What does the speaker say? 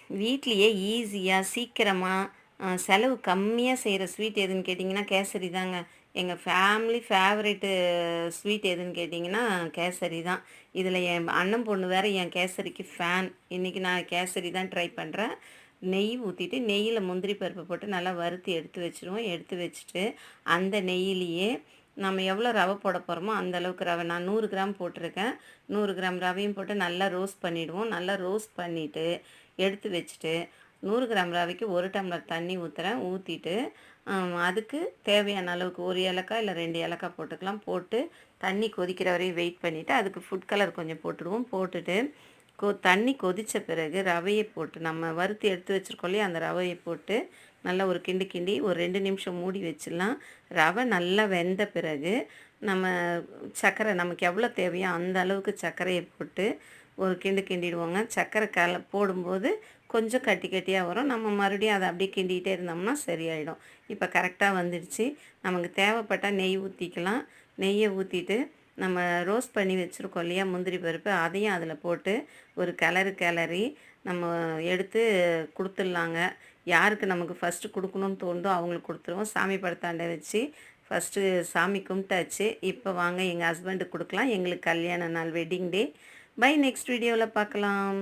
வீட்லேயே ஈஸியாக சீக்கிரமாக செலவு கம்மியாக செய்கிற ஸ்வீட் எதுன்னு கேட்டிங்கன்னா கேசரி தாங்க. எங்கள் ஃபேமிலி ஃபேவரெட்டு ஸ்வீட் எதுன்னு கேட்டிங்கன்னா கேசரி தான். இதில் என் அண்ணன் பொண்ணு வேறு என் கேசரிக்கு ஃபேன். இன்றைக்கி நான் கேசரி தான் ட்ரை பண்ணுறேன். நெய் ஊற்றிட்டு நெய்யில் முந்திரி பருப்பு போட்டு நல்லா வறுத்து எடுத்து வச்சுருவோம். எடுத்து வச்சுட்டு அந்த நெய்யிலேயே நம்ம எவ்வளோ ரவை போட போகிறோமோ அந்த அளவுக்கு ரவை நான் 100 கிராம் போட்டிருக்கேன். 100 கிராம் ரவையும் போட்டு நல்லா ரோஸ்ட் பண்ணிவிடுவோம். நல்லா ரோஸ்ட் பண்ணிவிட்டு எடுத்து வச்சுட்டு 100 கிராம் ரவைக்கு 1 டம்ளர் தண்ணி ஊற்றுறேன். ஊற்றிட்டு அதுக்கு தேவையான அளவுக்கு 1 ஏலக்காய் இல்லை 2 ஏலக்காய் போட்டுக்கலாம். போட்டு தண்ணி கொதிக்கிற வரையும் வெயிட் பண்ணிவிட்டு அதுக்கு ஃபுட் கலர் கொஞ்சம் போட்டுடுவோம். போட்டுட்டு தண்ணி கொதித்த பிறகு ரவையை போட்டு நம்ம வறுத்து எடுத்து வச்சுருக்கோம் இல்லையா, அந்த ரவையை போட்டு நல்லா ஒரு கிண்டி கிண்டி ஒரு 2 நிமிஷம் மூடி வச்சிடலாம். ரவை நல்லா வெந்த பிறகு நம்ம சர்க்கரை நமக்கு எவ்வளோ தேவையோ அந்த அளவுக்கு சர்க்கரையை போட்டு ஒரு கிண்டிடுவோங்க. சர்க்கரை போடும்போது கொஞ்சம் கட்டி கட்டியாக வரும். நம்ம மறுபடியும் அதை அப்படியே கிண்டிகிட்டே இருந்தோம்னா சரியாயிடும். இப்போ கரெக்டாக வந்துடுச்சு. நமக்கு தேவைப்பட்டால் நெய் ஊற்றிக்கலாம். நெய்யை ஊற்றிட்டு நம்ம ரோஸ்ட் பண்ணி வச்சுருக்கோம் இல்லையா முந்திரி பருப்பு, அதையும் அதில் போட்டு ஒரு கிளறி நம்ம எடுத்து கொடுத்துட்லாங்க. யாருக்கு நமக்கு ஃபஸ்ட்டு கொடுக்கணும்னு தோணுதோ அவங்களுக்கு கொடுத்துருவோம். சாமி படத்தாண்டை வச்சு ஃபஸ்ட்டு சாமி கும்பிட்டாச்சு. இப்போ வாங்க எங்கள் ஹஸ்பண்டுக்கு கொடுக்கலாம். எங்களுக்கு கல்யாண நாள் வெட்டிங் டே. பை, நெக்ஸ்ட் வீடியோவில் பார்க்கலாம்.